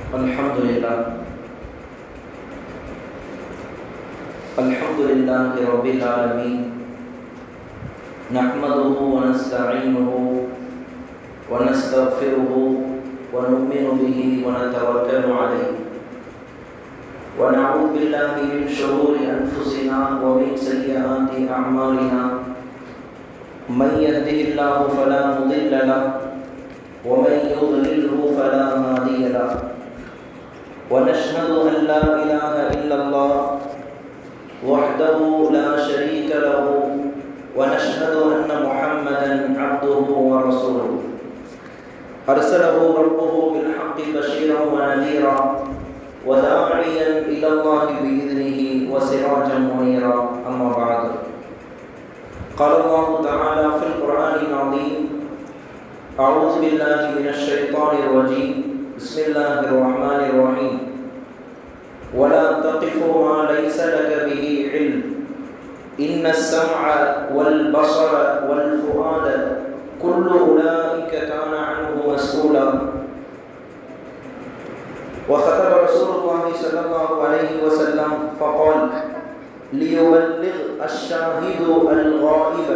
Alhamdulillah Rabbil Alamin Nahmaduhu wa nasta'inuhu wa nastaghfiruhu wa nu'minu bihi wa natawakkalu alayhi wa na'udhu billahi min shururi anfusina wa min sayyiati a'malina man yahdihillahu fala mudilla lahu wa man yudlilhu fala hadiya lahu ونشهد أن لا إله إلا الله وحده لا شريك له ونشهد أن محمدا عبده ورسوله أرسله ربه بالحق بشيرا ونذيرا وداعيا إلى الله بإذنه وسراجا منيرا أما بعد قال الله تعالى في القرآن العظيم أعوذ بالله من الشيطان الرجيم بسم الله الرحمن الرحيم ولا تقف ما ليس لك به علم إن السمع والبصر والفؤاد كل أولئك كان عنه مسؤولا وخطب رسول الله صلى الله عليه وسلم فقال ليبلغ الشاهد الغائب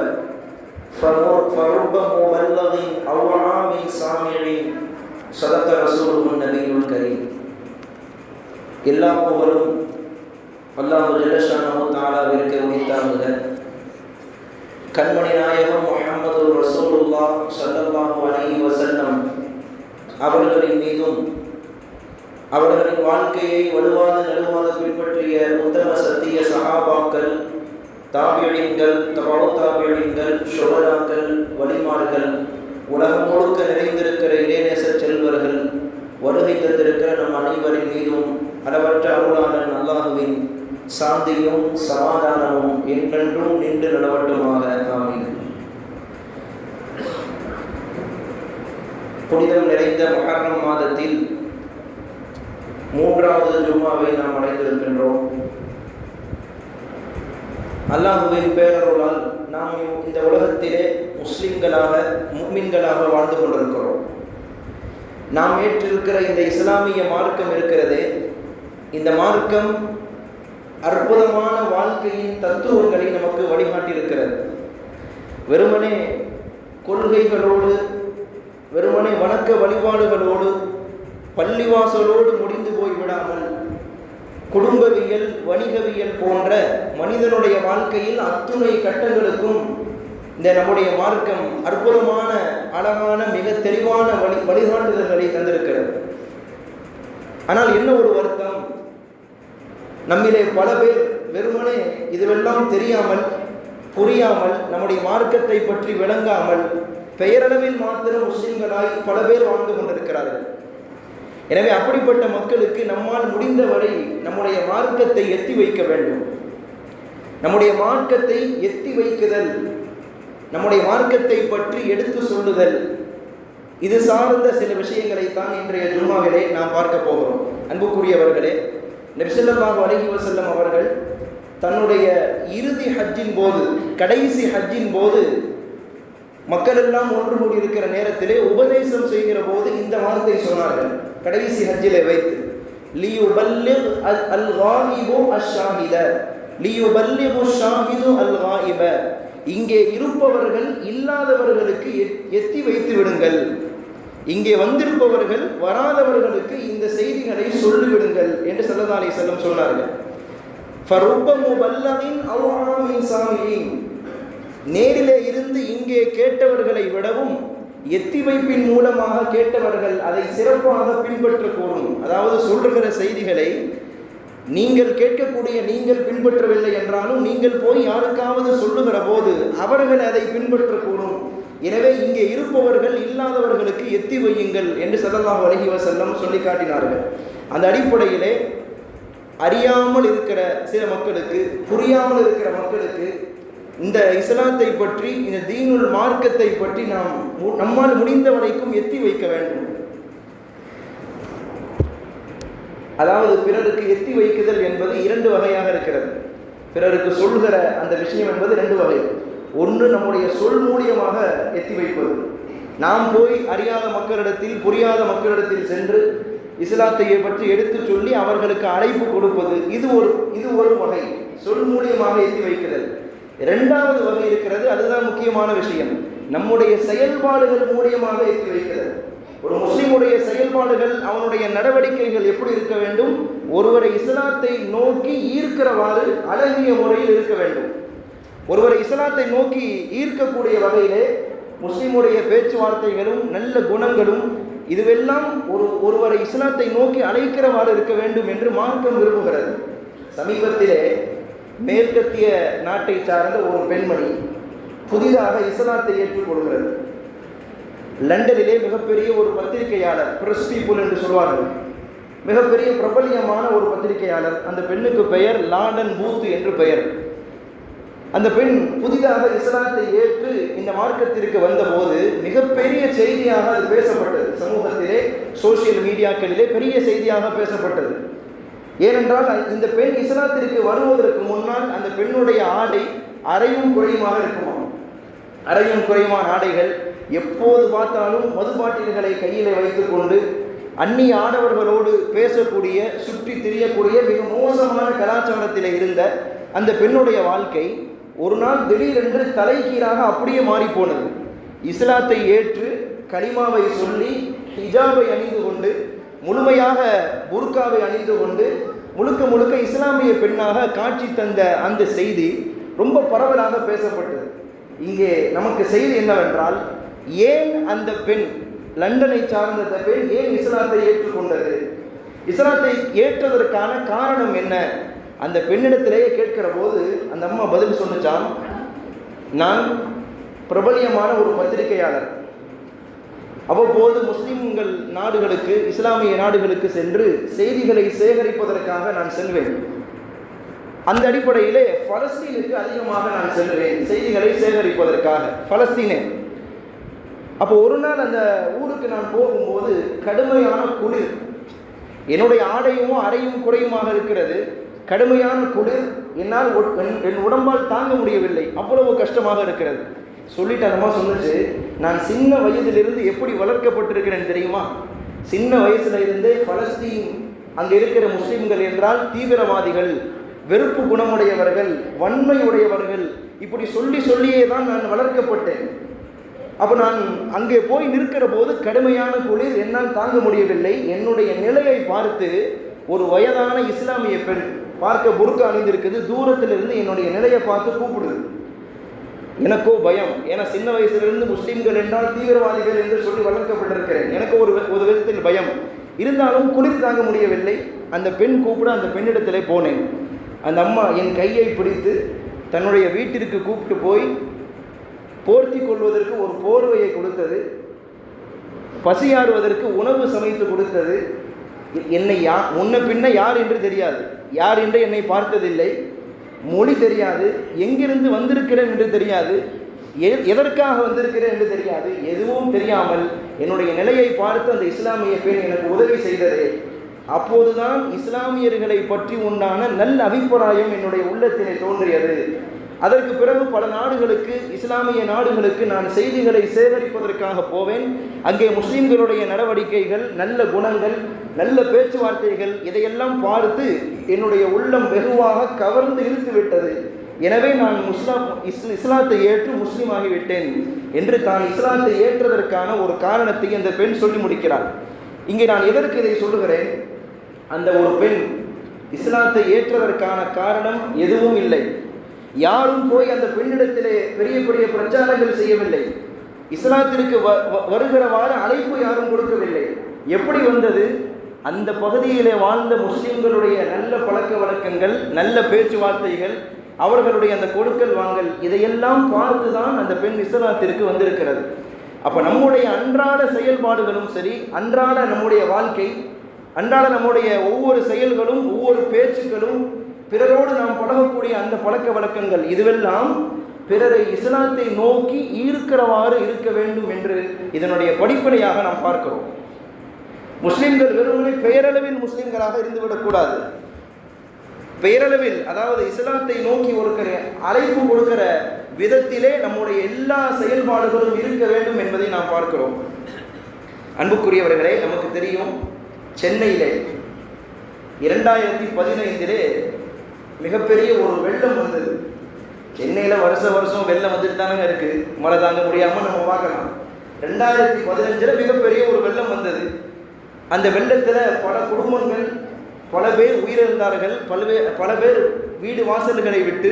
فرب مبلغ أو عام سامع صدق رسوله النبي الكريم எல்லா புகழும் அல்லாஹ் ஜல்ல ஷானஹு தஆலாவிற்கு உரித்தாகுக. கண்மணி நாயகம் முஹம்மது ரசூலுல்லாஹ் ஸல்லல்லாஹு அலைஹி வஸல்லம் அவர்களின் மீதும் அவர்களின் வாழ்க்கையை வலுவாத நலுவாத பின்பற்றிய உத்தம சத்திய சஹாபாக்கள், தாபிஈன்கள், தபஉ தாபிஈன்கள், ஷுஹதாக்கள், வலிமார்கள், உலகம் முழுக்க நிறைந்திருக்கிற இறைநேச செல்வர்கள், வருகை தந்திருக்கிற நம் அனைவரின் மீதும் அளவற்ற அருளாளன் அல்லாஹுவின் சாந்தியும் சமாதானமும் என்றென்றும் நின்று நிலவட்டுமாக. ஆமீன். புனிதம் நிறைந்த முஹர்ரம் மாதத்தில் 3வது ஜும்மாவை நாம் அடைந்திருக்கின்றோம். அல்லாஹுவின் பேரருளால் நாம் இந்த உலகத்திலே முஸ்லிம்களாக, முஃமின்களாக வாழ்ந்து கொண்டிருக்கிறோம். நாம் ஏற்றிருக்கிற இந்த இஸ்லாமிய மார்க்கம் இருக்கிறதே, இந்த மார்க்கம் அற்புதமான வாழ்க்கையின் தத்துவங்களை நமக்கு வழிகாட்டியிருக்கிறது. வெறுமனே கொள்கைகளோடு, வெறுமனே வணக்க வழிபாடுகளோடு, பள்ளிவாசலோடு முடிந்து போய்விடாமல் குடும்பவியல், வணிகவியல் போன்ற மனிதனுடைய வாழ்க்கையில் அத்துணை கட்டங்களுக்கும் இந்த நம்முடைய மார்க்கம் அற்புதமான, அழகான, மிக தெளிவான வழிகாட்டுதல்களை தந்திருக்கிறது. ஆனால் என்ன ஒரு வருத்தம், நம்மிலே பல பேர் வெறுமனே இதுவெல்லாம் தெரியாமல், புரியாமல், நம்முடைய மார்க்கத்தை பற்றி விளங்காமல் பெயரளவில் மாத்திரம் முஸ்லிம்களாய் பல பேர் வாழ்ந்து கொண்டிருக்கிறார்கள். எனவே அப்படிப்பட்ட மக்களுக்கு நம்மால் முடிந்தவரை நம்முடைய மார்க்கத்தை எத்தி வைக்க வேண்டும். நம்முடைய மார்க்கத்தை எத்தி வைக்குதல், நம்முடைய மார்க்கத்தை பற்றி எடுத்து சொல்லுதல், இது சார்ந்த சில விஷயங்களை தான் இன்றைய ஜும்மாவிலே நாம் பார்க்க போகிறோம். அன்புக்குரியவர்களே, நபி ஸல்லல்லாஹு அலைஹி வஸல்லம் அவர்கள் தன்னுடைய இறுதி ஹஜ்ஜின் போது, கடைசி ஹஜ்ஜின் போது, மக்கள் எல்லாம் ஒன்று கூடி இருக்கிற நேரத்திலே உபதேசம் செய்கிற போது இந்த வார்த்தை சொன்னார்கள். கடைசி ஹஜ்ஜிலே வைத்து, லியுபல்லிக் அல் காயிபு அஷ்-ஷாஹித, லியுபல்லிகு அஷ்-ஷாஹிது அல் காயிப, இங்கே இருப்பவர்கள் இல்லாதவர்களுக்கு எத்தி வைத்து விடுங்கள், இங்கே வந்திருப்பவர்கள் வராதவர்களுக்கு இந்த செய்திகளை சொல்லிவிடுங்கள் என்று ஸல்லல்லாஹு அலைஹி வஸல்லம் சொன்னார்கள். ஃபருப்ப முபல்லகின் அவ் ஆமின் சாமியின், நேரிலே இருந்து இங்கே கேட்டவர்களை விடவும் எத்தி வைப்பின் மூலமாக கேட்டவர்கள் அதை சிறப்பாக பின்பற்றக்கூடும். அதாவது சொல்லுகிற செய்திகளை நீங்கள் கேட்கக்கூடிய நீங்கள் பின்பற்றவில்லை என்றாலும் நீங்கள் போய் யாருக்காவது சொல்லுகிற போது அவர்கள் அதை பின்பற்றக்கூடும். எனவே இங்கே இருப்பவர்கள் இல்லாதவர்களுக்கு எத்தி வையுங்கள் என்று ஸல்லல்லாஹு அலைஹி வஸல்லம் சொல்லி காட்டினார்கள். அந்த அடிப்படையிலே அறியாமல் இருக்கிற சில மக்களுக்கு, புரியாமல் இருக்கிற மக்களுக்கு இந்த இஸ்லாத்தை பற்றி, இந்த தீனுல் மார்க்கத்தை பற்றி நாம் நம்மால் முடிந்த வரைக்கும் எத்தி வைக்க வேண்டும். அதாவது பிறருக்கு எத்தி வைக்குதல் என்பது 2 வகையாக இருக்கிறது. பிறருக்கு சொல்கிற அந்த விஷயம் என்பது 2 வகை. ஒன்று நம்முடைய சொல் மூலியமாக எத்தி வைப்பது. நாம் போய் அறியாத மக்களிடத்தில், புரியாத மக்களிடத்தில் சென்று இஸ்லாத்தை பற்றி எடுத்து சொல்லி அவர்களுக்கு அழைப்பு கொடுப்பது, இது ஒரு வகை, சொல் மூலியமாக எத்தி வைக்கிறது. இரண்டாவது வகை இருக்கிறது, அதுதான் முக்கியமான விஷயம், நம்முடைய செயல்பாடுகள் மூலியமாக எத்தி வைக்கிறது. ஒரு முஸ்லிமுடைய செயல்பாடுகள், அவனுடைய நடவடிக்கைகள் எப்படி இருக்க வேண்டும்? ஒருவரை இஸ்லாத்தை நோக்கி ஈர்க்கிறவாறு அழகிய முறையில் இருக்க வேண்டும். ஒருவரை இஸ்லாத்தை நோக்கி ஈர்க்கக்கூடிய வகையிலே முஸ்லிமுடைய பேச்சுவார்த்தைகளும் நல்ல குணங்களும் இதுவெல்லாம் ஒருவரை இஸ்லாத்தை நோக்கி அழைக்கிறவாறு இருக்க வேண்டும் என்று மார்க்கம் விரும்புகிறது. சமீபத்திலே மேற்கத்திய நாட்டை சார்ந்த ஒரு பெண்மணி புதிதாக இஸ்லாத்தை ஏற்றுக்கொள்கிறது. லண்டனிலே மிகப்பெரிய ஒரு பத்திரிகையாளர், பிரஸ் பீப்புள் என்று சொல்வார்கள், மிகப்பெரிய பிரபல்யமான ஒரு பத்திரிகையாளர். அந்த பெண்ணுக்கு பெயர் லாண்டன் பூத் என்று பெயர். அந்த பெண் புதிதாக இஸ்லாத்தை ஏற்று இந்த மார்க்கத்திற்கு வந்தபோது மிகப்பெரிய செய்தியாக அது பேசப்பட்டது. சமூகத்திலே, சோசியல் மீடியாக்களிலே பெரிய செய்தியாக பேசப்பட்டது. ஏனென்றால் இந்த பெண் இஸ்லாத்திற்கு வருவதற்கு முன்னால் அந்த பெண்ணுடைய ஆடை அரையும் குறையுமாக இருக்குமா. அரையும் குறையுமான ஆடைகள், எப்போது பார்த்தாலும் மதுபாட்டில்களை கையில் வைத்துக்கொண்டு அந்நிய ஆடவர்களோடு பேசக்கூடிய, சுற்றி திரியக்கூடிய மிக மோசமான கலாச்சாரத்தில் இருந்த அந்த பெண்ணுடைய வாழ்க்கை ஒரு நாள் திடீரென்று தலைகீழாக அப்படியே மாறி போனது. இஸ்லாத்தை ஏற்று கலிமாவை சொல்லி ஹிஜாபை அணிந்து கொண்டு, முழுமையாக புர்காவை அணிந்து கொண்டு, முழுக்க இஸ்லாமிய பெண்ணாக காட்சி தந்த அந்த செய்தி ரொம்ப பரவலாக பேசப்பட்டது. இங்கே நமக்கு செய்தி என்னவென்றால், ஏன் அந்த பெண், லண்டனை சார்ந்த பெண் ஏன் இஸ்லாத்தை ஏற்றுக்கொண்டது? இஸ்லாத்தை ஏற்றதற்கான காரணம் என்ன? அந்த பெண்ணிடத்திலேயே கேட்கிற போது அந்த அம்மா பதில் சொன்னான், நான் பிரபலியமான ஒரு பத்திரிகையாளர். அவ்வப்போது முஸ்லிம்கள் நாடுகளுக்கு, இஸ்லாமிய நாடுகளுக்கு சென்று செய்திகளை சேகரிப்பதற்காக நான் செல்வேன். அந்த அடிப்படையிலே பலஸ்தீனுக்கு அதிகமாக நான் செல்வேன் செய்திகளை சேகரிப்பதற்காக, பலஸ்தீனே. அப்போ ஒரு நாள் அந்த ஊருக்கு நான் போகும்போது கடுமையான குளிர், என்னுடைய ஆடையும் அறையும் குறையுமாக இருக்கிறது. கடுமையான குளிர், என்னால் என் உடம்பால் தாங்க முடியவில்லை, அவ்வளவு கஷ்டமாக இருக்கிறது. சொல்லிட்டு அந்த அம்மா சொன்னிச்சு, நான் சின்ன வயதிலிருந்து எப்படி வளர்க்கப்பட்டிருக்கிறேன் தெரியுமா? சின்ன வயசுல இருந்தே பலஸ்தீன், அங்கே இருக்கிற முஸ்லிம்கள் என்றால் தீவிரவாதிகள், வெறுப்பு குணமுடையவர்கள், வன்மை உடையவர்கள், இப்படி சொல்லியே தான் நான் வளர்க்கப்பட்டேன். அப்போ நான் அங்கே போய் நிற்கிற போது கடுமையான குளிர், என்னால் தாங்க முடியவில்லை. என்னுடைய நிலையை பார்த்து ஒரு வயதான இஸ்லாமிய பெண், பார்க்க புர்கா அணிந்திருக்குது, தூரத்திலிருந்து என்னுடைய நிலையை பார்த்து கூப்பிடுது. எனக்கோ பயம், ஏன்னா சின்ன வயசுலேருந்து முஸ்லீம்கள் என்றால் தீவிரவாதிகள் என்று சொல்லி வளர்க்கப்பட்டிருக்கிறேன். எனக்கு ஒரு விதத்தில் பயம் இருந்தாலும் குளிர் தாங்க முடியவில்லை. அந்த பெண் கூப்பிட அந்த பெண்ணிடத்திலே போனேன். அந்த அம்மா என் கையை பிடித்து தன்னுடைய வீட்டிற்கு கூப்பிட்டு போய் போர்த்தி கொள்வதற்கு ஒரு போர்வையை கொடுத்தது, பசியாறுவதற்கு உணவு சமைத்து கொடுத்தது. என்னை முன்ன பின்ன யார் என்று தெரியாது, யார் என்று என்னை பார்த்ததில்லை, மொழி தெரியாது, எங்கிருந்து வந்திருக்கிறேன் என்று தெரியாது, எதற்காக வந்திருக்கிறேன் என்று தெரியாது. எதுவும் தெரியாமல் என்னுடைய நிலையை பார்த்து அந்த இஸ்லாமிய பெண் எனக்கு உதவி செய்தது. அப்போதுதான் இஸ்லாமியர்களை பற்றி உண்டான நல்ல அபிப்பிராயம் என்னுடைய உள்ளத்திலே தோன்றியது. அதற்கு பிறகு பல நாடுகளுக்கு, இஸ்லாமிய நாடுகளுக்கு நான் செய்திகளை சேகரிப்பதற்காக போவேன். அங்கே முஸ்லிம்களுடைய நடவடிக்கைகள், நல்ல குணங்கள், நல்ல பேச்சுவார்த்தைகள், இதையெல்லாம் பார்த்து என்னுடைய உள்ளம் வெகுவாக கவர்ந்து இழுத்து விட்டது. எனவே நான் இஸ்லாத்தை ஏற்று முஸ்லீம் ஆகிவிட்டேன் என்று தான் இஸ்லாத்தை ஏற்றதற்கான ஒரு காரணத்தை அந்த பெண் சொல்லி முடிக்கிறார். இங்கே நான் எதற்கு இதை சொல்லுகிறேன்? அந்த ஒரு பெண் இஸ்லாத்தை ஏற்றதற்கான காரணம் எதுவும் இல்லை. யாரும் போய் அந்த பெண்ணிடத்திலே பெரிய பெரிய பிரச்சாரங்கள் செய்யவில்லை. இஸ்லாத்திற்கு வருகிறவாறு அழைப்பு யாரும் கொடுக்கவில்லை. எப்படி வந்தது? அந்த பகுதியிலே வாழ்ந்த முஸ்லிம்களுடைய நல்ல பழக்க வழக்கங்கள், நல்ல பேச்சுவார்த்தைகள், அவர்களுடைய அந்த கொடுக்கல் வாங்கல், இதையெல்லாம் பார்த்து தான் அந்த பெண் இஸ்லாத்திற்கு வந்திருக்கிறது. அப்போ நம்முடைய அன்றாட செயல்பாடுகளும் சரி, அன்றாட நம்முடைய வாழ்க்கை, அன்றாட நம்முடைய ஒவ்வொரு செயல்களும், ஒவ்வொரு பேச்சுக்களும், பிறரோடு நாம் பழகக்கூடிய அந்த பழக்க வழக்கங்கள், இதுவெல்லாம் பிறரை இஸ்லாத்தை நோக்கி ஈர்க்கிறவாறு இருக்க வேண்டும் என்று இதனுடைய படிப்பனையாக நாம் பார்க்கிறோம். முஸ்லிம்கள் வெறுமனே பெயரளவில் முஸ்லிம்களாக இருந்துவிடக்கூடாது. பெயரளவில், அதாவது இஸ்லாத்தை நோக்கி ஒரு அழைப்பு கொடுக்கிற விதத்திலே நம்முடைய எல்லா செயல்பாடுகளும் இருக்க வேண்டும் என்பதை நாம் பார்க்கிறோம். அன்புக்குரியவர்களே, நமக்கு தெரியும், சென்னையிலே 2015 மிகப்பெரிய ஒரு வெள்ளம் வந்தது. சென்னையில் வருஷம் வெள்ளம் வந்துட்டு தானங்க இருக்குது, மழை தாங்க முடியாமல் நம்ம பார்க்கலாம். 2015 மிகப்பெரிய ஒரு வெள்ளம் வந்தது. அந்த வெள்ளத்தில் பல குடும்பங்கள், பல பேர் உயிரிழந்தார்கள். பல பேர் வீடு வாசல்களை விட்டு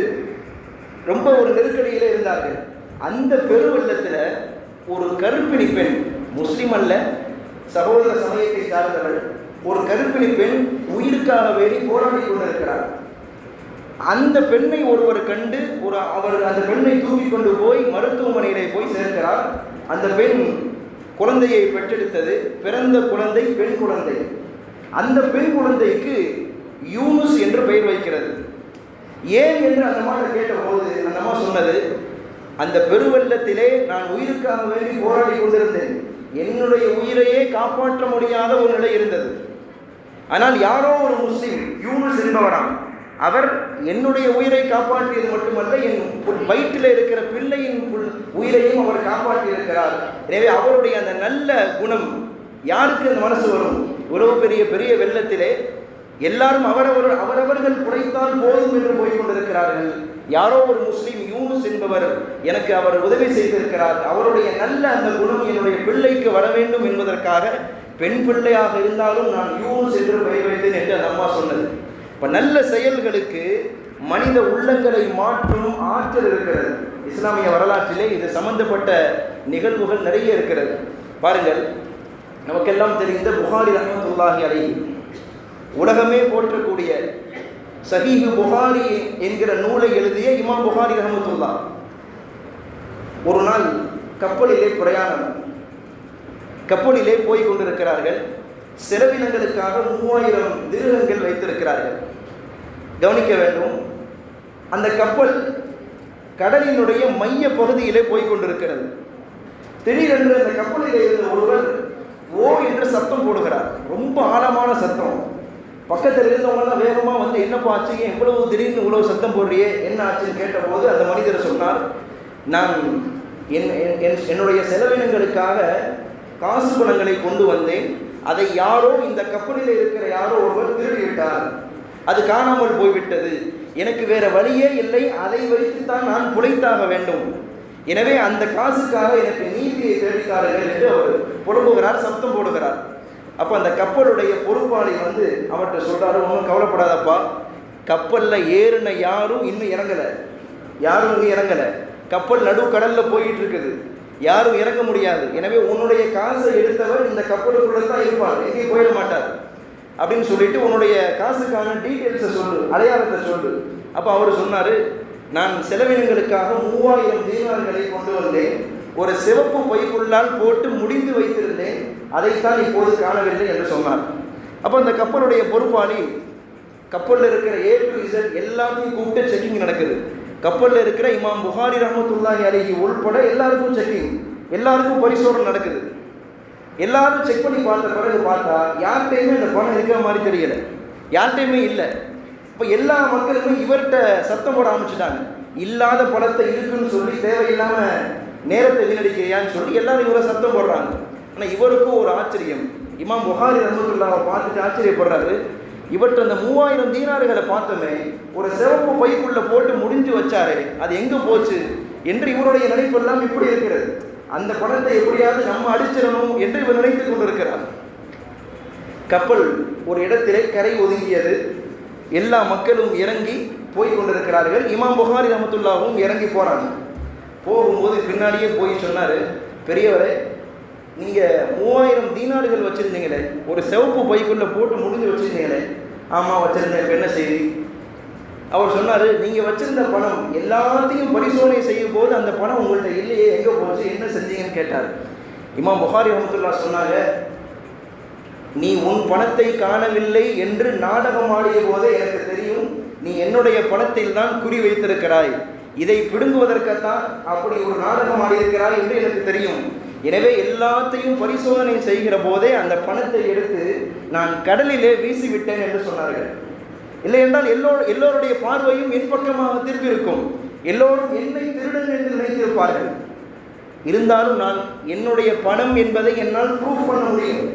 ரொம்ப ஒரு நெருக்கடியில் இருந்தார்கள். அந்த பெருவெள்ளத்தில் ஒரு கர்ப்பிணி பெண், முஸ்லிம் அல்ல, சகோதர சமயத்தை சார்ந்தவள், ஒரு கர்ப்பிணி பெண் உயிருக்காக வேண்டி போராடி கொண்டிருக்கிறார். அந்த பெண்ணை ஒருவர் கண்டு அவர் அந்த பெண்ணை தூக்கி கொண்டு போய் மருத்துவமனையிலே போய் சேர்க்கிறார். அந்த பெண் குழந்தையை பெற்றெடுத்தது. பிறந்த குழந்தை பெண் குழந்தை. அந்த பெண் குழந்தைக்கு யூனுஸ் என்று பெயர் வைக்கிறது. ஏன் என்று அந்த அம்மா கேட்டபோது அந்த அம்மா சொன்னது, அந்த பெருவெள்ளத்திலே நான் உயிருக்காக வேண்டி போராடி கொண்டிருந்தேன். என்னுடைய உயிரையே காப்பாற்ற முடியாத ஒரு நிலை இருந்தது. ஆனால் யாரோ ஒரு முஸ்லிம், யூனுஸ் என்பவராம், அவர் என்னுடைய உயிரை காப்பாற்றியது மட்டுமல்ல, என் வயிற்றில் இருக்கிற பிள்ளையின் உயிரையும் அவர் காப்பாற்றியிருக்கிறார். எனவே அவருடைய அந்த நல்ல குணம், யாருக்கு அந்த மனசு வரும்? இவ்வளவு பெரிய வெள்ளத்திலே எல்லாரும் அவரவர்கள் குறைத்தால் போதும் என்று போய்கொண்டிருக்கிறார்கள். யாரோ ஒரு முஸ்லீம் யூனுஸ் என்பவர் எனக்கு அவர் உதவி செய்திருக்கிறார், அவருடைய நல்ல அந்த குணம் என்னுடைய பிள்ளைக்கு வர வேண்டும் என்பதற்காக பெண் பிள்ளையாக இருந்தாலும் நான் யூனுஸ் என்று பெயர் வைத்தேன் என்று அந்த அம்மா சொன்னது. இப்போ நல்ல செயல்களுக்கு மனித உள்ளங்களை மாற்றும் ஆற்றல் இருக்கிறது. இஸ்லாமிய வரலாற்றிலே இது சம்பந்தப்பட்ட நிகழ்வுகள் நிறைய இருக்கிறது. பாருங்கள், நமக்கெல்லாம் தெரிந்த புகாரி ரஹ்மத்துல்லாஹி அலைஹி, உலகமே போற்றக்கூடிய சஹீஹ் புகாரி என்கிற நூலை எழுதிய இமாம் புகாரி ரஹ்மத்துல்லாஹ் ஒரு நாள் கப்பலிலே பிரயாணம், கப்பலிலே போய் கொண்டிருக்கிறார்கள். செலவினங்களுக்காக 3000 திர்ஹங்கள் வைத்திருக்கிறார்கள். கவனிக்க வேண்டும், அந்த கப்பல் கடலினுடைய மைய பகுதியிலே போய் கொண்டிருக்கிறது. திடீரென்று அந்த கப்பலிலே இருந்த ஒருவர் ஓ என்று சத்தம் போடுகிறார். ரொம்ப ஆழமான சத்தம். பக்கத்தில் இருந்தவங்கலாம் வேகமாக வந்து என்னப்பா ஆச்சு, எவ்வளவு திடீர்னு இவ்வளவு சத்தம் போடுறியே, என்ன ஆச்சுன்னு கேட்டபோது அந்த மனிதர் சொன்னார், நான் என்னுடைய செலவினங்களுக்காக காசு பணங்களை கொண்டு வந்தேன். அதை யாரோ, இந்த கப்பலில் இருக்கிற யாரோ ஒருவர் திருடிவிட்டார், அது காணாமல் போய்விட்டது. எனக்கு வேற வழியே இல்லை, அதை வைத்துத்தான் நான் புழைத்தாக வேண்டும். எனவே அந்த காசுக்காக எனக்கு நீதியை தேடித்தார்கள் என்று அவர் புலம்புகிறார், சத்தம் போடுகிறார். அப்போ அந்த கப்பலுடைய பொறுப்பாளி வந்து அவர்கிட்ட சொல்றாரு, ஒன்றும் கவலைப்படாதப்பா, கப்பலில் ஏறின யாரும் இன்னும் இறங்கலை, கப்பல் நடு கடலில் போயிட்டு இருக்குது, யாரும் இறங்க முடியாது. எனவே உன்னுடைய காசை எடுத்தவர் இந்த கப்பலுக்குள்ள தான் இருப்பார், எங்கேயும் போயிட மாட்டார் அப்படின்னு சொல்லிட்டு உன்னுடைய காசுக்கான டீட்டெயில்ஸை சொல்லு, அடையாளத்தை சொல்லு. அப்போ அவர் சொன்னார், நான் செலவினங்களுக்காக 3000 தீனார்களை கொண்டு வந்தேன், ஒரு சிவப்பு பைக்குள்ளால் போட்டு முடிந்து வைத்திருந்தேன், அதைத்தான் இப்போது காணவில்லை என்று சொன்னார். அப்போ அந்த கப்பலுடைய பொறுப்பாளி, கப்பலில் இருக்கிற A to Z எல்லாத்தையும் கூப்பிட்டு செக்கிங் நடக்குது. கப்பலில் இருக்கிற இமாம் புகாரி ரஹ்மத்துல்லாஹி அலைஹி உள்பட எல்லாருக்கும் செக்கிங், எல்லாருக்கும் பரிசோதனை நடக்குது. எல்லாரும் செக் பண்ணி பார்த்த பிறகு பார்த்தா யார்கிட்டையுமே இந்த பணம் இருக்கிற மாதிரி தெரியலை, யார்கிட்டையுமே இல்லை. இப்போ எல்லா மக்களுமே இவர்கிட்ட சத்தம் போட ஆரம்பிச்சுட்டாங்க. இல்லாத பணத்தை இருக்குன்னு சொல்லி தேவையில்லாமல் நேரத்தை வீணடிக்கிறியான்னு சொல்லி எல்லாரும் இவரை சத்தம் போடுறாங்க. ஆனால் இவருக்கும் ஒரு ஆச்சரியம், இமாம் புகாரி ரஹ்மத்துல்லாஹை பார்த்துட்டு ஆச்சரியப்படுறாரு. இவற்றை அந்த 3000 தீனார்களை பார்த்தோமே, ஒரு சிவப்பு பைக்குள்ளே போட்டு முடிஞ்சு வச்சாரு, அது எங்கே போச்சு என்று இவருடைய நினைப்பெல்லாம் இப்படி இருக்கிறது. அந்த பணத்தை எப்படியாவது நம்ம அடிச்சிடணும் என்று இவர் நினைத்து கொண்டிருக்கிறார். கப்பல் ஒரு இடத்திலே கரை ஒதுங்கியது. எல்லா மக்களும் இறங்கி போய் கொண்டிருக்கிறார்கள். இமாம் புகாரி ரஹ்மத்துல்லாஹும் இறங்கி போகிறாங்க. போகும்போது பின்னாடியே போய் சொன்னார், பெரியவரே, நீங்கள் 3000 தீனார்கள் வச்சுருந்தீங்களே, ஒரு சிவப்பு பைக்குள்ளே போட்டு முடிஞ்சு வச்சுருந்தீங்களே. ஆமாம் வச்சுருந்தேன், இப்போ என்ன செய்தி? அவர் சொன்னார், நீங்கள் வச்சுருந்த பணம் எல்லாத்தையும் பரிசோதனை செய்யும் போது அந்த பணம் உங்கள்கிட்ட இல்லையே, எங்கே போச்சு, என்ன செஞ்சீங்கன்னு கேட்டார். இமாம் புகாரி ரஹ்மத்துல்லாஹ் சொன்னாங்க, நீ உன் பணத்தை காணவில்லை என்று நாடகம் ஆடிய போதே எனக்கு தெரியும், நீ என்னுடைய பணத்தில் தான் குறி வைத்திருக்கிறாய், இதை பிடுங்குவதற்குத்தான் அப்படி ஒரு நாடகம் ஆடியிருக்கிறாய் என்று எனக்கு தெரியும். எனவே எல்லாத்தையும் பரிசோதனை செய்கிற போதே அந்த பணத்தை எடுத்து நான் கடலிலே வீசிவிட்டேன் என்று சொன்னார்கள். இல்லை என்றால் எல்லோருடைய பார்வையும் என் பக்கமாக திரும்பி இருக்கும், எல்லோரும் என்னை திருடன் என்று நினைத்திருப்பார்கள். இருந்தாலும் நான் என்னுடைய பணம் என்பதை என்னால் ப்ரூஃப் பண்ண முடியும்.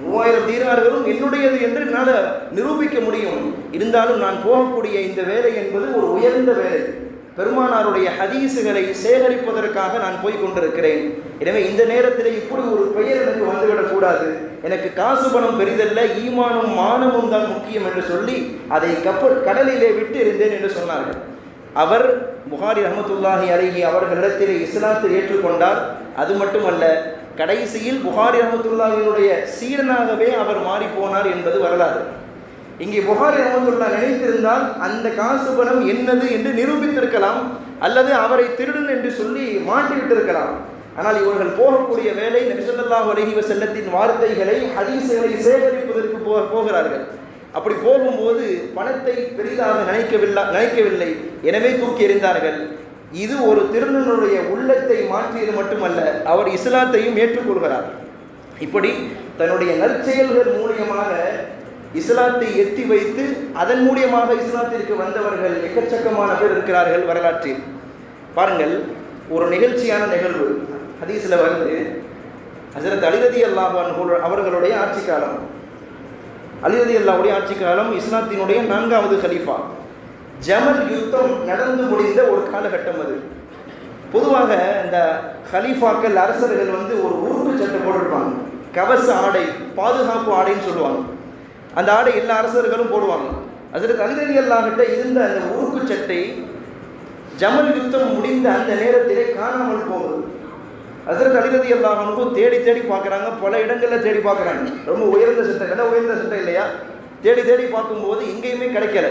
3000 தீனார்கள் அதிகார்களும் என்னுடையது என்று என்னால் நிரூபிக்க முடியும். இருந்தாலும் நான் போகக்கூடிய இந்த வேலை என்பது ஒரு உயர்ந்த வேலை, பெருமானாருடைய ஹதீஸுகளை சேகரிப்பதற்காக நான் போய் கொண்டிருக்கிறேன். எனவே இந்த நேரத்தில் இப்படி ஒரு பெயர் எனக்கு வந்துவிடக்கூடாது, எனக்கு காசு பணம் பெரிதல்ல, ஈமானும் மானமும் தான் முக்கியம் என்று சொல்லி அதை கடலிலே விட்டு இருந்தேன் என்று சொன்னார்கள். அவர் புகாரி ரஹ்மத்துல்லாஹி அலைஹி அவர்களிடத்திலே இஸ்லாத்தை ஏற்றுக்கொண்டார். அது மட்டுமல்ல, கடைசியில் புகாரி ரஹ்மத்துல்லாஹினுடைய சீடனாகவே அவர் மாறி போனார் என்பது வரலாறு. இங்கே புகாரி ரஹ்மத்துல்லாஹ் நினைத்திருந்தால் அந்த காசு பணம் என்னது என்று நிரூபித்திருக்கலாம், அல்லது அவரை திருடன் என்று சொல்லி மாட்டிவிட்டிருக்கலாம். ஆனால் இவர்கள் போகக்கூடிய வேலை நபி ஸல்லல்லாஹு அலைஹி வஸல்லத்தின் வார்த்தைகளை ஹதீஸுகளை சேகரிப்பதற்கு போகிறார்கள். அப்படி போகும்போது பணத்தை பெரிதாக நினைக்கவில்லை, எனவே தூக்கி எறிந்தார்கள். இது ஒரு திருடனுடைய உள்ளத்தை மாற்றியது மட்டுமல்ல, அவர் இஸ்லாத்தையும் ஏற்றுக்கொள்கிறார். இப்படி தன்னுடைய நற்செயல்கள் மூலியமாக இஸ்லாத்தை எத்தி வைத்து அதன் மூலியமாக இஸ்லாத்திற்கு வந்தவர்கள் எக்கச்சக்கமான பேர் இருக்கிறார்கள் வரலாற்றில். பாருங்கள், ஒரு நிகழ்ச்சியான நிகழ்வு ஹதீஸில் வந்து ஹஸரத் அலி ரலியல்லாஹு அன்ஹு அவர்களுடைய ஆட்சி காலம். அலி ரலியல்லாஹுடைய ஆட்சி காலம் இஸ்லாத்தினுடைய 4வது கலீஃபா. ஜமல் யுத்தம் நடந்து முடிந்த ஒரு காலகட்டம் அது. பொதுவாக இந்த கலீஃபாக்கள் அரசர்கள் வந்து ஒரு உறுப்பு சட்டை போட்டிருப்பாங்க, கவச ஆடை, பாதுகாப்பு ஆடைன்னு சொல்லுவாங்க. அந்த ஆடை எல்லா அரசர்களும் போடுவாங்க. ஹஸரத் அலி ரலியல்லாஹு கிட்ட இருந்த அந்த உறுப்பு சட்டை ஜமல் யுத்தம் முடிந்த அந்த நேரத்திலே காணாமல் போகுது. ஹஸரத் அலி ரலியல்லாஹு அன்ஹு தேடி தேடி பார்க்குறாங்க, பல இடங்களில் தேடி பார்க்குறாங்க. ரொம்ப உயர்ந்த சட்டை, உயர்ந்த சட்டை இல்லையா, தேடி தேடி பார்க்கும்போது எங்கேயுமே கிடைக்கல.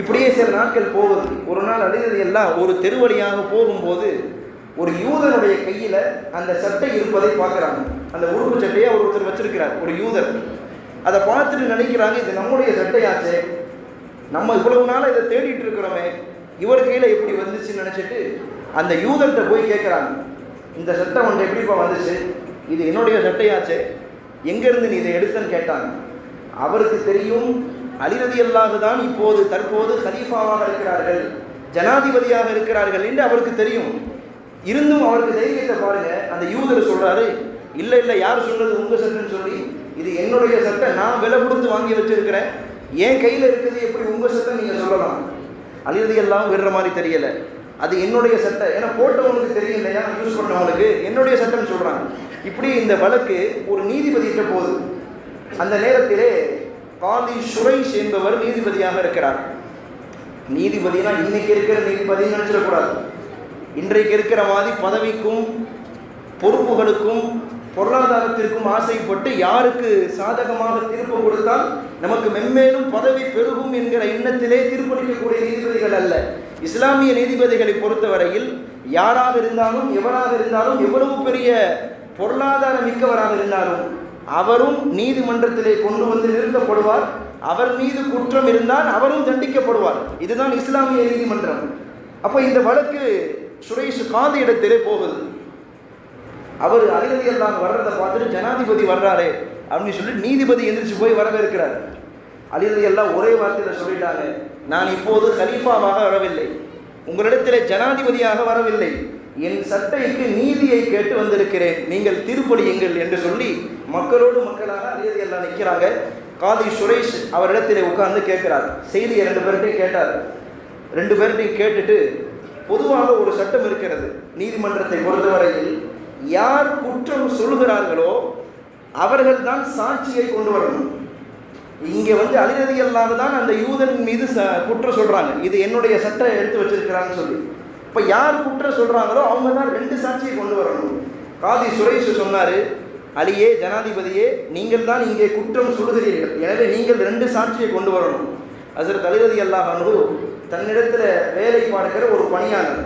இப்படியே சில நாட்கள் போகுது. ஒரு நாள் அலி ரலியல்லாஹு ஒரு தெருவழியாக போகும்போது ஒரு யூதனுடைய கையில் அந்த சட்டை இருப்பதை பார்க்குறாங்க. அந்த உறுப்பு சட்டையை ஒருத்தர் வச்சிருக்கிறார், ஒரு யூதர். அதை பார்த்துட்டு நினைக்கிறாங்க, இது நம்முடைய சட்டையாச்சே, நம்ம இவ்வளவு நாள் இதை தேடிட்டு இருக்கிறோமே, இவர் கையில் எப்படி வந்துச்சுன்னு நினச்சிட்டு அந்த யூதர்கிட்ட போய் கேட்குறாங்க, இந்த சட்டை ஒன்று எப்படிப்பா வந்துச்சு, இது என்னுடைய சட்டையாச்சே, எங்கேருந்து நீ இதை எடுத்தன்னு கேட்டாங்க. அவருக்கு தெரியும் அலி ரலியல்லாஹு தான் தற்போது கலீஃபாவாக இருக்கிறார்கள், ஜனாதிபதியாக இருக்கிறார்கள் என்று அவருக்கு தெரியும். இருந்தும் அவருக்கு தைரியத்தை பாருங்க. அந்த யூதர் சொல்றாரு, இல்லை இல்லை, யார் சொல்றது உங்க சட்டைன்னு சொல்லி, இது என்னுடைய சட்டை, நான் விலை கொடுத்து வாங்கி வச்சிருக்கிறேன், என் கையில் இருக்குது, எப்படி உங்க சட்டை நீங்க சொல்லலாம். அலி ரலியல்லாஹு விடுற மாதிரி தெரியல, அது என்னுடைய சட்டை, ஏன்னா போட்டவங்களுக்கு தெரியும் இல்லையா, யூஸ் பண்ணவங்களுக்கு என்னுடைய சட்டைன்னு சொல்றாங்க. இப்படி இந்த வழக்கு ஒரு நீதிபதியிட்ட போகுது. அந்த நேரத்திலே காதி ஷுரைஷ் என்பவர் நீதிபதியாக இருக்கிறார். நீதிபதினா இன்னைக்கு இருக்கிற நீதிபதினு நினைச்சிடக்கூடாது. இன்றைக்கு இருக்கிற மாதிரி பதவிக்கும் பொறுப்புகளுக்கும் பொருளாதாரத்திற்கும் ஆசைப்பட்டு யாருக்கு சாதகமாக தீர்ப்பு கொடுத்தால் நமக்கு மென்மேலும் பதவி பெருகும் என்கிற எண்ணத்திலே தீர்ப்பளிக்கக்கூடிய நீதிபதிகள் அல்ல. இஸ்லாமிய நீதிபதிகளை பொறுத்தவரையில் யாராக இருந்தாலும் எவராக இருந்தாலும் எவ்வளவு பெரிய பொருளாதார மிக்கவராக இருந்தாலும் அவரும் நீதிமன்றத்திலே கொண்டு வந்து நிறுத்தப்படுவார். அவர் மீது குற்றம் இருந்தால் அவரும் தண்டிக்கப்படுவார். இதுதான் இஸ்லாமிய நீதிமன்றம். அப்போ இந்த வழக்கு சுரேஷ் காதி இடத்திலே போகுது. அவர் அலி ரலியல்லாஹு வர்றதை பார்த்துட்டு ஜனாதிபதி வர்றாரே அப்படின்னு சொல்லி நீதிபதி எந்திரிச்சு போய் வரவேற்கிறார். அலி ரலியல்லாஹு ஒரே வார்த்தையில் சொல்லிட்டாங்க, நான் இப்போது கலீஃபாவாக வரவில்லை, உங்களிடத்திலே ஜனாதிபதியாக வரவில்லை, என் சட்டைக்கு நீதியை கேட்டு வந்திருக்கிறேன், நீங்கள் தீர்ப்பளியுங்கள் என்று சொல்லி மக்களோடு மக்களாக அலி ரலியல்லாஹு நிற்கிறாங்க. காதி சுரேஷ் அவரிடத்திலே உட்கார்ந்து கேட்கிறார். செய்தியை 2 பேர்கிட்டையும் கேட்டார். 2 பேர்கிட்டையும் கேட்டுட்டு, பொதுவாக ஒரு சட்டம் இருக்கிறது நீதிமன்றத்தை பொறுத்தவரையில், யார் குற்றம் சொல்கிறார்களோ அவர்கள் தான் சாட்சியை கொண்டு வரணும். இங்கே வந்து அலி ரலியல்லாஹு தான் அந்த யூதன் மீது குற்றம் சொல்றாங்க, இது என்னுடைய சட்டை எடுத்து வச்சிருக்கிறான்னு சொல்லி. இப்போ யார் குற்றம் சொல்றாங்களோ அவங்க தான் 2 சாட்சியை கொண்டு வரணும். காதி சுரேஷ் சொன்னாரு, அலியே ஜனாதிபதியே, நீங்கள் தான் இங்கே குற்றம் சொல்கிறீர்கள், எனவே நீங்கள் 2 சாட்சியை கொண்டு வரணும். ஹஸரத் அலி ரலியல்லாஹு அன்ஹு தன்னிடத்தில் வேலை பார்க்கிற ஒரு பணியாளர்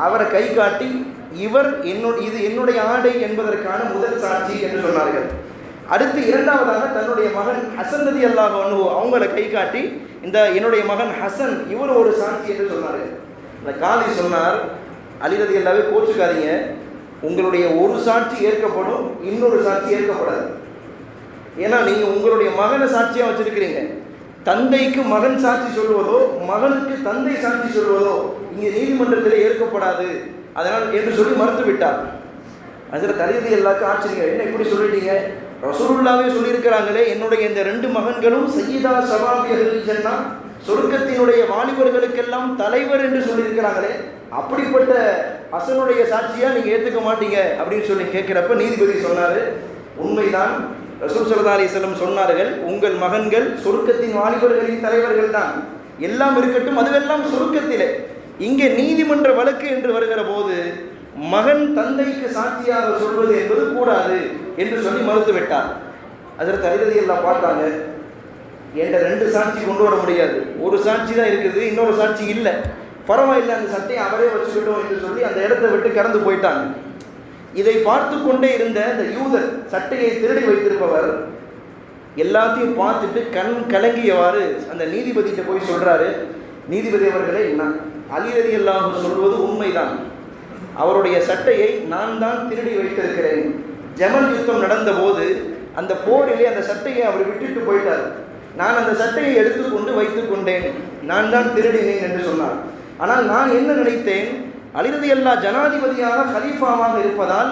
அவரை கை காட்டி, இது என்னுடைய ஆடை என்பதற்கான முதல் சாட்சி என்று சொன்னார்கள். அடுத்து 2வதாக தன்னுடைய மகன் ஹசன் ரலியல்லாஹு அன்ஹு அவங்கள கை காட்டி, இந்த என்னுடைய மகன் ஹசன் இவர் ஒரு சாட்சி என்று சொன்னார்கள். இந்த காதி சொன்னார், அலி ரலியல்லாஹு கோச்சுக்காதீங்க, உங்களுடைய ஒரு சாட்சி ஏற்கப்படும், இன்னொரு சாட்சி ஏற்கப்படாது. ஏன்னா நீங்கள் உங்களுடைய மகனை சாட்சியாக வச்சிருக்கிறீங்க. தந்தைக்கு மகன் சாட்சி சொல்வதோ மகனுக்கு தந்தை சாட்சி சொல்வதோ இங்கே நீதிமன்றத்தில் ஏற்கப்படாது, அதனால் என்று சொல்லி மறுத்து விட்டார். ஹஸரத் அலி ரலியல்லாஹு ஆச்சரியம், என்ன இப்படி சொல்லிட்டீங்க, ரசூலுல்லாஹ்வே சொல்லியிருக்கிறாங்களே, என்னுடைய இந்த 2 மகன்களும் சய்யிதா ஷபாபி அஹ்லில் ஜன்னா, சொர்க்கத்தினுடைய வாலிபர்களுக்கெல்லாம் தலைவர் என்று சொல்லியிருக்கிறாங்களே, அப்படிப்பட்ட ஹசனுடைய சாட்சியா நீங்க ஏத்துக்க மாட்டீங்க அப்படின்னு சொல்லி கேட்கிறப்ப நீதிபதி சொன்னாரு, உண்மைதான், ரசூல் ஸல்லல்லாஹு அலைஹி வஸல்லம் சொன்னார்கள், உங்கள் மகன்கள் சொர்க்கத்தின் வாலிபர்களின் தலைவர்கள் தான், எல்லாம் இருக்கட்டும், அதுவெல்லாம் சொர்க்கத்திலே. இங்கே நீதிமன்ற வழக்கு என்று வருகிற போது மகன் தந்தைக்கு சாட்சியாக சொல்வது என்பது கூடாது என்று சொல்லி மறுத்துவிட்டார். அதற்கு அலி எல்லாம் பார்த்தாங்க, என்ற 2 சாட்சி கொண்டு வர முடியாது, ஒரு சாட்சி தான் இருக்குது, இன்னொரு சாட்சி இல்லை, பரவாயில்லை, அந்த சட்டையை அவரே வச்சுக்கிட்டோம் என்று சொல்லி அந்த இடத்தை விட்டு கடந்து போயிட்டாங்க. இதை பார்த்து கொண்டே இருந்த இந்த யூதர், சட்டையை திருடி வைத்திருப்பவர், எல்லாத்தையும் பார்த்துட்டு கண் கலங்கியவாறு அந்த நீதிபதிகிட்ட போய் சொல்றாரு, நீதிபதி அவர்களே, அலி ரலியல்லாஹு அன்ஹு சொல்வது உண்மைதான், அவருடைய சட்டையை நான் தான் திருடி வைத்திருக்கிறேன். ஜமல் யுத்தம் நடந்த போது அந்த போரிலே அந்த சட்டையை அவர் விட்டுட்டு போயிட்டார், நான் அந்த சட்டையை எடுத்துக்கொண்டு வைத்துக் கொண்டேன், நான் தான் திருடினேன் என்று சொன்னார். ஆனால் நான் என்ன நினைத்தேன், அலி ரலியல்லாஹு ஜனாதிபதியாக கலீஃபாவாக இருப்பதால்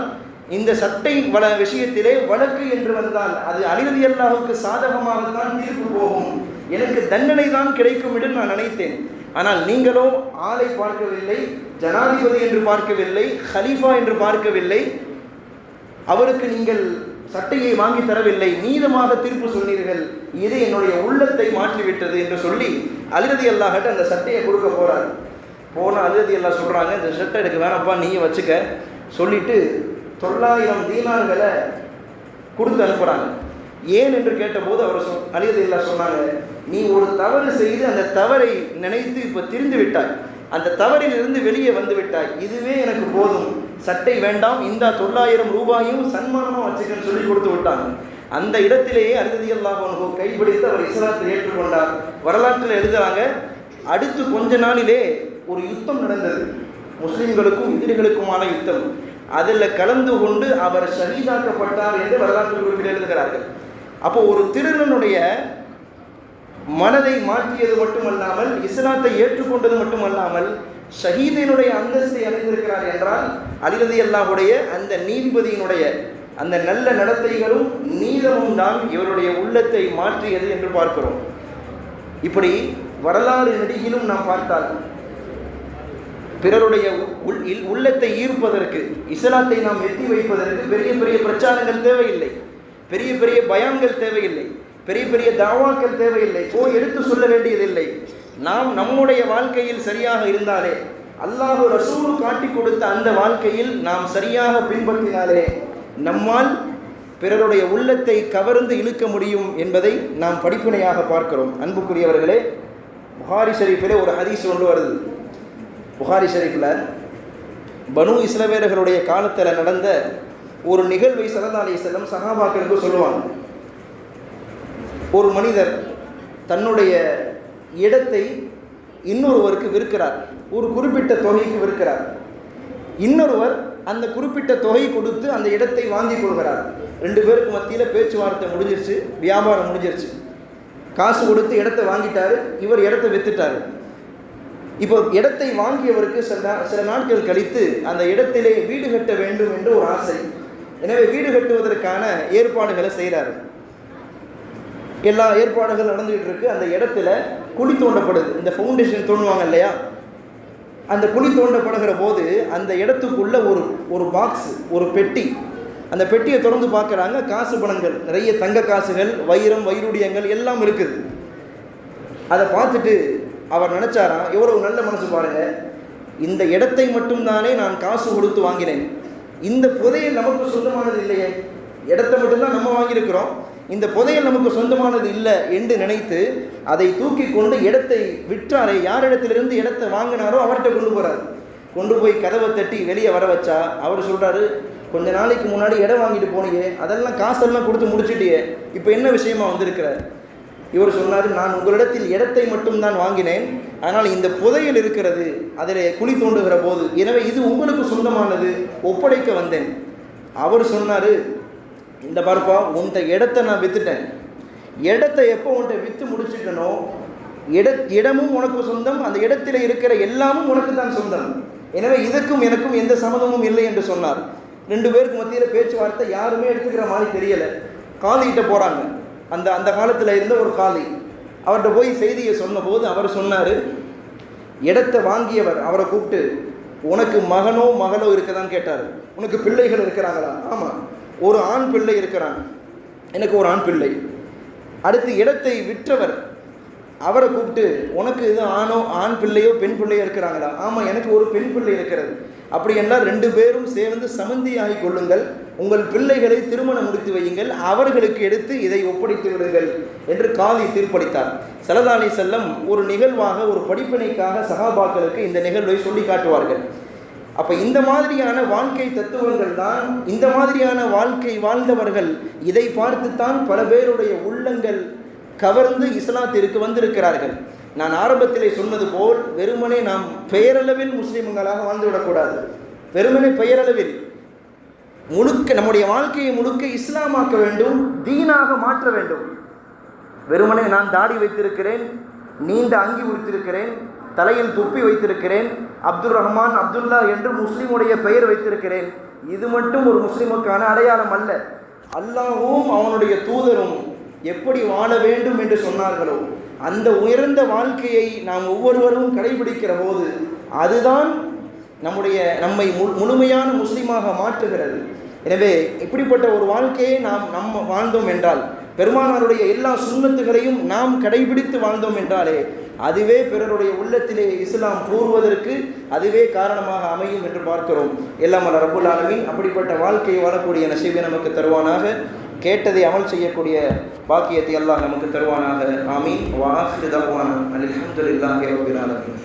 இந்த சட்டை விஷயத்திலே வழக்கு என்று வந்தால் அது அலி ரலியல்லாஹுவுக்கு சாதகமாகத்தான் தீர்ப்பு போகும், எனக்கு தண்டனை தான் கிடைக்கும் என்று நான் நினைத்தேன். ஆனால் நீங்களோ ஆளை பார்க்கவில்லை, ஜனாதிபதி என்று பார்க்கவில்லை, ஹலீஃபா என்று பார்க்கவில்லை, அவருக்கு நீங்கள் சட்டையை வாங்கி தரவில்லை, நீதமாக தீர்ப்பு சொன்னீர்கள், இது என்னுடைய உள்ளத்தை மாற்றிவிட்டது என்று சொல்லி அலி ரலியல்லாஹு அன்ஹு அந்த சட்டையை கொடுக்க போறார். போன அலி ரலியல்லாஹு சொல்றாங்க, இந்த சட்டை எனக்கு வேணாப்பா, நீயே வச்சுக்க சொல்லிட்டு 900 தீனார்களை கொடுத்து அனுப்புறாங்க. ஏன் என்று கேட்டபோது அவர் அலி ரலியல்லாஹு சொன்னாங்க, நீ ஒரு தவறு செய்து அந்த தவறை நினைத்து இப்போ திரிந்து விட்டாய், அந்த தவறில் இருந்து வெளியே வந்து விட்டாய், இதுவே எனக்கு போதும், சட்டை வேண்டாம், இந்த 900 ரூபாயும் சன்மானமாக வச்சுக்கன்னு சொல்லி கொடுத்து விட்டாங்க. அந்த இடத்திலேயே அலி ரலியல்லாஹு அன்ஹு கைப்பிடித்து அவர் இஸ்லாத்தை ஏற்றுக்கொண்டார். வரலாற்றில் எழுதுறாங்க, அடுத்து கொஞ்ச நாளிலே ஒரு யுத்தம் நடந்தது, முஸ்லிம்களுக்கும் எதிரிகளுக்குமான யுத்தம், அதில் கலந்து கொண்டு அவர் ஷஹீதாக்கப்பட்டார் என்று வரலாற்று குறிப்பில் எழுதுகிறார்கள். அப்போ ஒரு திருடனுடைய மனதை மாற்றியது மட்டுமல்லாமல், இஸ்லாத்தை ஏற்றுக்கொண்டது மட்டுமல்லாமல், ஷஹீதினுடைய அந்தஸ்தை அடைந்திருக்கிறார் என்றால் அலி ரலியல்லாஹுடைய அந்த நீதிபதியினுடைய அந்த நல்ல நடத்தைகளும் நீதமும் தான் இவருடைய உள்ளத்தை மாற்றியது என்று பார்க்கிறோம். இப்படி வரலாறு நெடுகிலும் நாம் பார்த்தால் பிறருடைய உள்ளத்தை ஈர்ப்பதற்கு, இஸ்லாத்தை நாம் எத்தி வைப்பதற்கு பெரிய பெரிய பிரச்சாரங்கள் தேவையில்லை, பெரிய பெரிய பயான்கள் தேவையில்லை, பெரிய பெரிய தாவாக்கள் தேவையில்லை, போய் எடுத்து சொல்ல வேண்டியதில்லை. நாம் நம்முடைய வாழ்க்கையில் சரியாக இருந்தாலே, அல்லாஹ் ரசூல் காட்டி கொடுத்த அந்த வாழ்க்கையில் நாம் சரியாக பின்பற்றினாலே நம்மால் பிறருடைய உள்ளத்தை கவர்ந்து இழுக்க முடியும் என்பதை நாம் படிப்பினையாக பார்க்கிறோம். அன்புக்குரியவர்களே, புகாரி ஷரீஃபிலே ஒரு ஹதீஸ் ஒன்று வருது. புகாரி ஷரீஃபில் பனு இஸ்ரவேலர்களுடைய காலத்தில் நடந்த ஒரு நிகழ்வை ஸல்லல்லாஹு அலைஹி வஸல்லம் சஹாபாக்களுக்கு சொல்லுவாங்க. ஒரு மனிதர் தன்னுடைய இடத்தை இன்னொருவருக்கு விற்கிறார், ஒரு குறிப்பிட்ட தொகைக்கு விற்கிறார். இன்னொருவர் அந்த குறிப்பிட்ட தொகை கொடுத்து அந்த இடத்தை வாங்கி கொள்கிறார். 2 பேருக்கு மத்தியில் பேச்சுவார்த்தை முடிஞ்சிருச்சு, வியாபாரம் முடிஞ்சிருச்சு, காசு கொடுத்து இடத்தை வாங்கிட்டாரு, இவர் இடத்தை விற்றுட்டார். இப்போ இடத்தை வாங்கியவருக்கு சில நாட்கள் கழித்து அந்த இடத்திலே வீடு கட்ட வேண்டும் என்று ஒரு ஆசை. எனவே வீடு கட்டுவதற்கான ஏற்பாடுகளை செய்கிறார். எல்லா ஏற்பாடுகள் நடந்துகிட்டு இருக்கு. அந்த இடத்துல குழி தோண்டப்படுது, இந்த ஃபவுண்டேஷன் தோண்டுவாங்க இல்லையா, அந்த குழி தோண்டப்படுகிற போது அந்த இடத்துக்குள்ள ஒரு பாக்ஸ், ஒரு பெட்டி, அந்த பெட்டியை திறந்து பார்க்குறாங்க. காசு பணங்கள், நிறைய தங்க காசுகள், வைரம், வைரூடியங்கள் எல்லாம் இருக்குது. அதை பார்த்துட்டு அவர் நினச்சாராம், எவ்வளவு நல்ல மனசு பாருங்க, இந்த இடத்தை மட்டும்தானே நான் காசு கொடுத்து வாங்கினேன், இந்த புதையல் நமக்கு சொந்தமானது இல்லையே, இடத்தை மட்டும்தான் நம்ம வாங்கியிருக்கிறோம், இந்த புதையல் நமக்கு சொந்தமானது இல்லை என்று நினைத்து அதை தூக்கி கொண்டு இடத்தை விற்றாரே, யார் இடத்திலிருந்து இடத்தை வாங்கினாரோ அவர்கிட்ட கொண்டு போகிறார். கொண்டு போய் கதவை தட்டி வெளியே வர வச்சா அவர் சொல்கிறாரு, கொஞ்ச நாளைக்கு முன்னாடி இடம் வாங்கிட்டு போனீங்க, அதெல்லாம் காசெல்லாம் கொடுத்து முடிச்சுட்டியே, இப்போ என்ன விஷயமா வந்திருக்கிறார்? இவர் சொன்னார், நான் உங்களிடத்தில் இடத்தை மட்டும்தான் வாங்கினேன், ஆனால் இந்த புதையல் இருக்கிறது, அதில் குழி தோண்டுகிற போது, எனவே இது உங்களுக்கு சொந்தமானது, ஒப்படைக்க வந்தேன். அவர் சொன்னார், இந்த பார்ப்பா, உன்கிட்ட இடத்தை நான் விற்றுட்டேன், இடத்தை எப்போ உன்கிட்ட விற்று முடிச்சுட்டனோ இடமும் உனக்கு சொந்தம், அந்த இடத்துல இருக்கிற எல்லாமும் உனக்கு தான் சொந்தம், எனவே இதுக்கும் எனக்கும் எந்த சம்மதமும் இல்லை என்று சொன்னார். 2 பேருக்கு மத்தியில் பேச்சுவார்த்தை யாருமே எடுத்துக்கிற மாதிரி தெரியலை. காலிகிட்ட போகிறாங்க. அந்த அந்த காலத்தில் இருந்த ஒரு காலி. அவர்கிட்ட போய் செய்தியை சொன்னபோது அவர் சொன்னார், இடத்தை வாங்கியவர் அவரை கூப்பிட்டு, உனக்கு மகனோ மகளோ இருக்கதான்னு கேட்டார். உனக்கு பிள்ளைகள் இருக்கிறாங்களா? ஆமாம், ஒரு ஆண் பிள்ளை இருக்கிறான், எனக்கு ஒரு ஆண் பிள்ளை. அடுத்து இடத்தை விற்றவர் அவரை கூப்பிட்டு, உனக்கு இது ஆண் பிள்ளையோ பெண் பிள்ளையோ இருக்கிறாங்களா? ஆமாம், எனக்கு ஒரு பெண் பிள்ளை இருக்கிறது. அப்படி என்றால் 2 பேரும் சேர்ந்து சமந்தியாகி கொள்ளுங்கள், உங்கள் பிள்ளைகளை திருமணம் முடித்து வையுங்கள், அவர்களுக்கு எடுத்து இதை ஒப்படைத்து விடுங்கள் என்று காலி தீர்ப்பளித்தார். ஸல்லல்லாஹு அலைஹி வஸல்லம் ஒரு நிகழ்வாக, ஒரு படிப்பினைக்காக சஹாபாக்களுக்கு இந்த நிகழ்வை சொல்லி காட்டுவார்கள். அப்போ இந்த மாதிரியான வாழ்க்கை தத்துவங்கள் தான், இந்த மாதிரியான வாழ்க்கை வாழ்ந்தவர்கள் இதை பார்த்துத்தான் பல பேருடைய உள்ளங்கள் கவர்ந்து இஸ்லாத்திற்கு வந்திருக்கிறார்கள். நான் ஆரம்பத்திலே சொன்னது போல் வெறுமனே நாம் பெயரளவில் முஸ்லிம்களாக வாழ்ந்துவிடக்கூடாது. வெறுமனே பெயரளவில் முழுக்க நம்முடைய வாழ்க்கையை முழுக்க இஸ்லாமாக்க வேண்டும், தீனாக மாற்ற வேண்டும். வெறுமனே நான் தாடி வைத்திருக்கிறேன், நீண்ட அங்கி உடுத்திருக்கிறேன், தலையில் தொப்பி வைத்திருக்கிறேன், அப்துல் ரஹ்மான் அப்துல்லா என்று முஸ்லீமுடைய பெயர் வைத்திருக்கிறேன், இது மட்டும் ஒரு முஸ்லீமுக்கான அடையாளம் அல்ல. அல்லாஹ்வும் அவனுடைய தூதரும் எப்படி வாழ வேண்டும் என்று சொன்னார்களோ அந்த உயர்ந்த வாழ்க்கையை நாம் ஒவ்வொருவரும் கடைபிடிக்கிற போது அதுதான் நம்மை முழுமையான முஸ்லீமாக மாற்றுகிறது. எனவே இப்படிப்பட்ட ஒரு வாழ்க்கையை நம்ம வாழ்ந்தோம் என்றால், பெருமானாருடைய எல்லா சுன்னத்துகளையும் நாம் கடைபிடித்து வாழ்ந்தோம் என்றாலே அதுவே பிறருடைய உள்ளத்திலே இஸ்லாம் கூறுவதற்கு அதுவே காரணமாக அமையும் என்று பார்க்கிறோம். எல்லாம் வல்ல ரப்புல் ஆலமீன் அப்படிப்பட்ட வாழ்க்கையை வாழக்கூடிய நசீபை நமக்கு தருவானாக. கேட்டதை அமல் செய்யக்கூடிய பாக்கியத்தை அல்லாஹ் நமக்கு தருவானாக. ஆமீன். வ ஆகிரு தஅவானா அல்ஹம்துலில்லாஹி ரப்பில் ஆலமீன்.